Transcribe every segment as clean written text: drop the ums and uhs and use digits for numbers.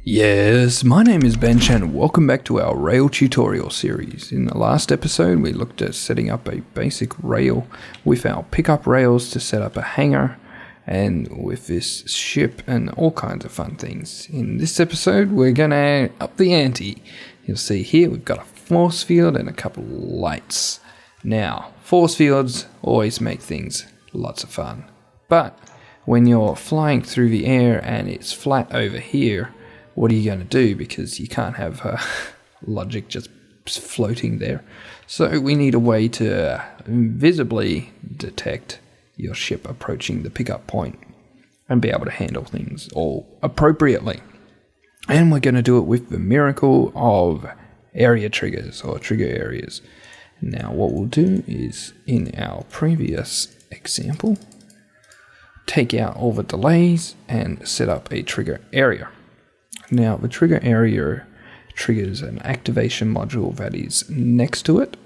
Yes, my name is Bench and welcome back to our rail tutorial series. In the last episode we looked at setting up a basic rail with our pickup rails to set up a hangar and with this ship and all kinds of fun things. In this episode we're gonna up the ante. You'll see here we've got a force field and a couple of lights. Now, force fields always make things lots of fun, but when you're flying through the air and it's flat over here, what are you going to do? Because you can't have logic just floating there. So we need a way to visibly detect your ship approaching the pickup point and be able to handle things all appropriately. And we're going to do it with the miracle of area triggers or trigger areas. Now what we'll do is, in our previous example, take out all the delays and set up a trigger area. Now, the trigger area triggers an activation module that is next to it,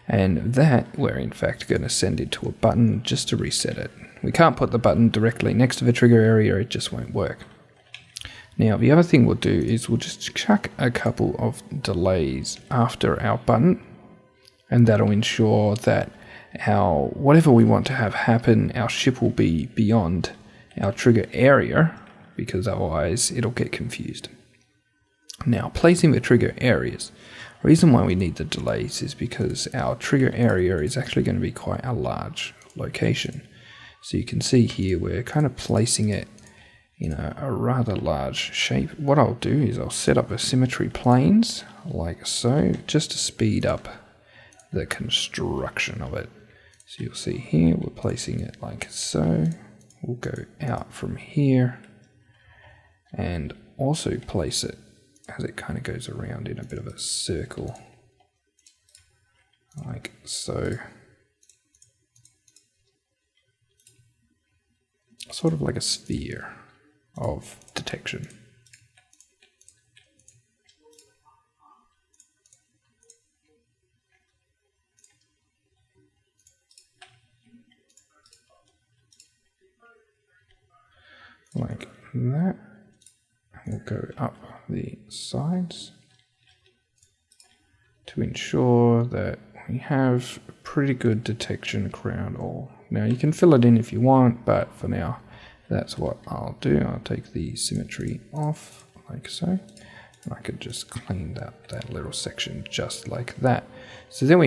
and that we're in fact going to send it to a button just to reset it. We can't put the button directly next to the trigger area, it just won't work. Now, the other thing we'll do is we'll just chuck a couple of delays after our button, and that'll ensure that whatever we want to have happen, our ship will be beyond our trigger area, because otherwise it'll get confused. Now, placing the trigger areas. The reason why we need the delays is because our trigger area is actually going to be quite a large location. So you can see here we're kind of placing it in a rather large shape. What I'll do is I'll set up the symmetry planes like so, just to speed up the construction of it. So you'll see here we're placing it like so. We'll go out from here and also place it as it kind of goes around in a bit of a circle, like so. Sort of like a sphere of detection. Like that. We'll go up the sides to ensure that we have pretty good detection around all. Now you can fill it in if you want, but for now that's what I'll do. I'll take the symmetry off like so, and I could just clean up that little section just like that. So then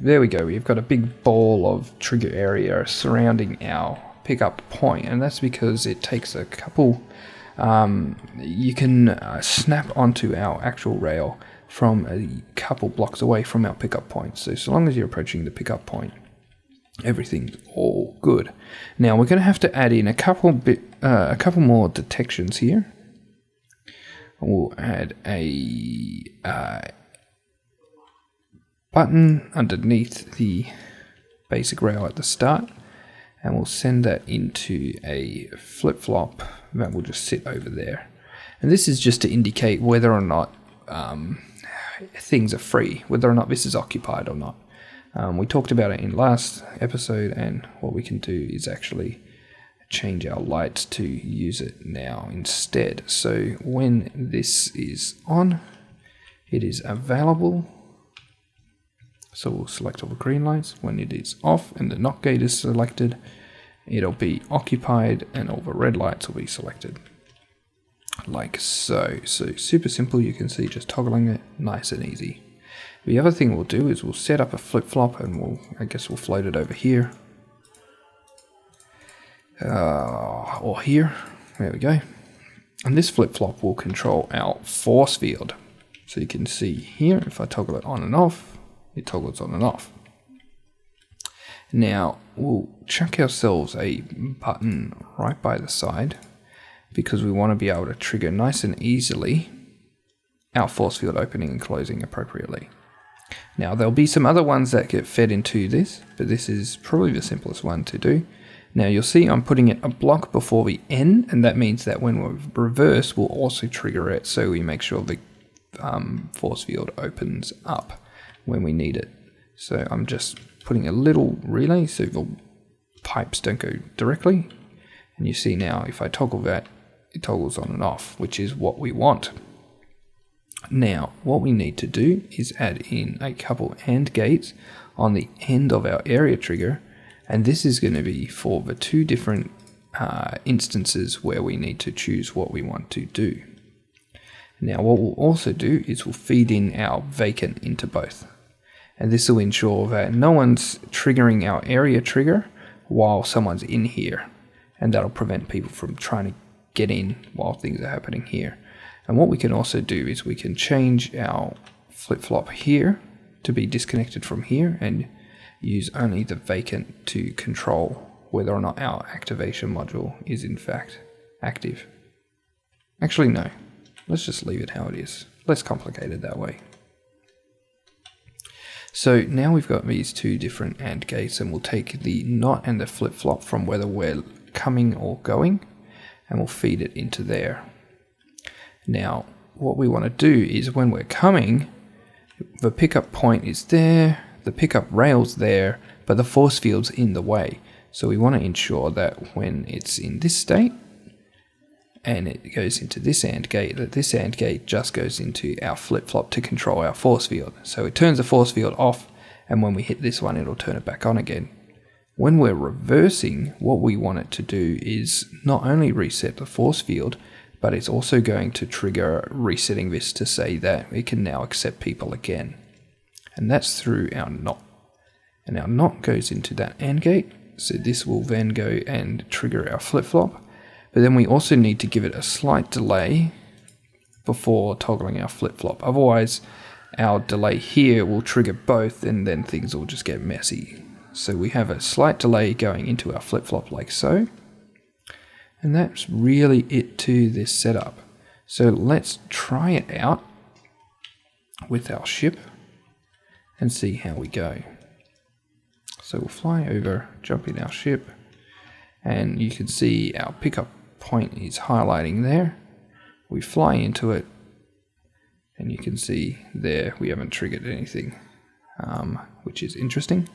there we go, we've got a big ball of trigger area surrounding our pickup point, and that's because it takes a couple you can snap onto our actual rail from a couple blocks away from our pickup point. So long as you're approaching the pickup point, everything's all good. Now we're going to have to add in a couple more detections here. We'll add a button underneath the basic rail at the start, and we'll send that into a flip-flop that will just sit over there. And this is just to indicate whether or not things are free, whether or not this is occupied or not. We talked about it in last episode, and what we can do is actually change our lights to use it now instead. So when this is on, it is available. So we'll select all the green lights. When it is off and the knock gate is selected, it'll be occupied and all the red lights will be selected. Like so. So super simple, you can see just toggling it, nice and easy. The other thing we'll do is we'll set up a flip-flop and I guess we'll float it over here. Or here, there we go. And this flip-flop will control our force field. So you can see here, if I toggle it on and off, it toggles on and off. Now we'll chuck ourselves a button right by the side because we want to be able to trigger nice and easily our force field opening and closing appropriately. Now there'll be some other ones that get fed into this, but this is probably the simplest one to do. Now you'll see I'm putting it a block before the N, and that means that when we reverse we'll also trigger it, so we make sure the force field opens up when we need it. So I'm just putting a little relay so the pipes don't go directly, and you see now if I toggle that, it toggles on and off, which is what we want. Now, what we need to do is add in a couple AND gates on the end of our area trigger, and this is going to be for the two different instances where we need to choose what we want to do. Now, what we'll also do is we'll feed in our vacant into both, and this will ensure that no one's triggering our area trigger while someone's in here, and that'll prevent people from trying to get in while things are happening here. And what we can also do is we can change our flip-flop here to be disconnected from here and use only the vacant to control whether or not our activation module is in fact active. Actually, no. Let's just leave it how it is. Less complicated that way. So now we've got these two different AND gates, and we'll take the NOT and the flip-flop from whether we're coming or going, and we'll feed it into there. Now, what we want to do is when we're coming, the pickup point is there, the pickup rail's there, but the force field's in the way. So we want to ensure that when it's in this state, and it goes into this AND gate, that this AND gate just goes into our flip-flop to control our force field. So it turns the force field off, and when we hit this one, it'll turn it back on again. When we're reversing, what we want it to do is not only reset the force field, but it's also going to trigger resetting this to say that it can now accept people again. And that's through our NOT. And our NOT goes into that AND gate, so this will then go and trigger our flip-flop. But then we also need to give it a slight delay before toggling our flip-flop. Otherwise, our delay here will trigger both, and then things will just get messy. So we have a slight delay going into our flip-flop like so. And that's really it to this setup. So let's try it out with our ship and see how we go. So we'll fly over, jump in our ship, and you can see our pickup point is highlighting there. We fly into it, and you can see there we haven't triggered anything, which is interesting.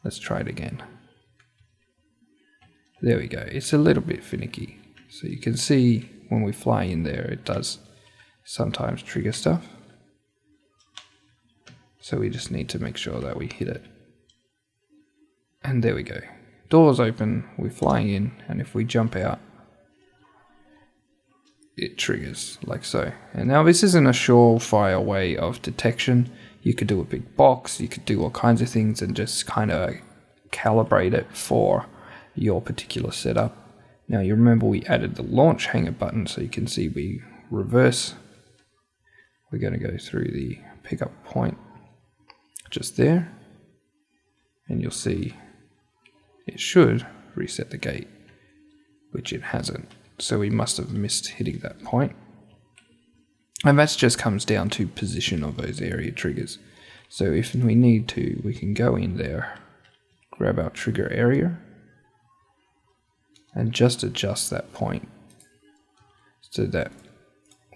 Let's try it again. There we go. It's a little bit finicky. So you can see when we fly in there, it does sometimes trigger stuff. So we just need to make sure that we hit it. And there we go. Doors open, we fly in, and if we jump out, it triggers like so. And now this isn't a surefire way of detection. You could do a big box, you could do all kinds of things and just kind of calibrate it for your particular setup. Now you remember we added the launch hanger button, so you can see we reverse. We're going to go through the pickup point just there, and you'll see it should reset the gate, which it hasn't. So we must have missed hitting that point. And that just comes down to position of those area triggers. So if we need to, we can go in there, grab our trigger area, and just adjust that point so that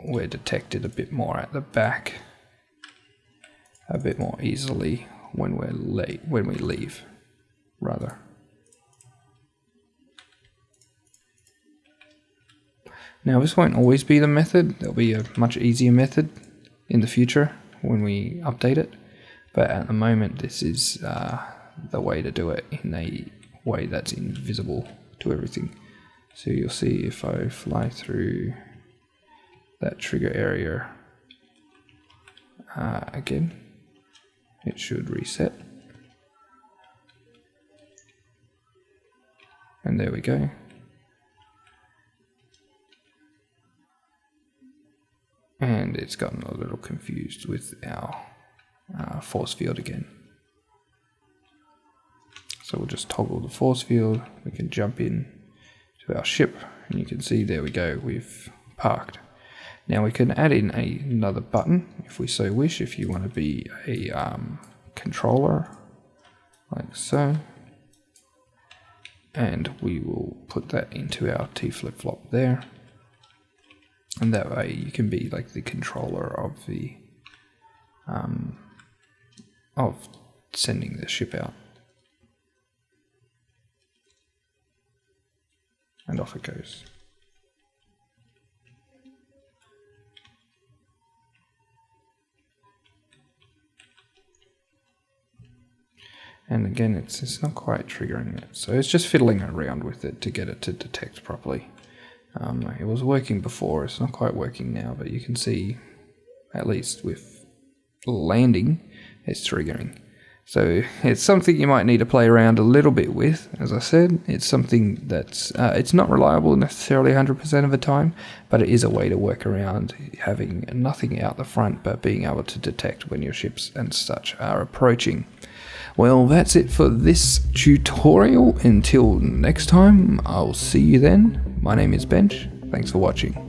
we're detected a bit more at the back, a bit more easily when we're late, when we leave, rather. Now this won't always be the method. There'll be a much easier method in the future when we update it, but at the moment this is the way to do it in a way that's invisible to everything. So you'll see if I fly through that trigger area again, it should reset. And there we go. And it's gotten a little confused with our force field again. So we'll just toggle the force field. We can jump in to our ship, and you can see there we go, we've parked. Now we can add in another button if we so wish, if you want to be a controller, like so. And we will put that into our T flip-flop there. And that way you can be like the controller of the of sending the ship out. And off it goes. And again, it's not quite triggering it. So it's just fiddling around with it to get it to detect properly. It was working before, it's not quite working now, but you can see, at least with landing, it's triggering. So it's something you might need to play around a little bit with. As I said, it's something that's it's not reliable necessarily 100% of the time, but it is a way to work around having nothing out the front but being able to detect when your ships and such are approaching. Well, that's it for this tutorial. Until next time, I'll see you then. My name is Bench. Thanks for watching.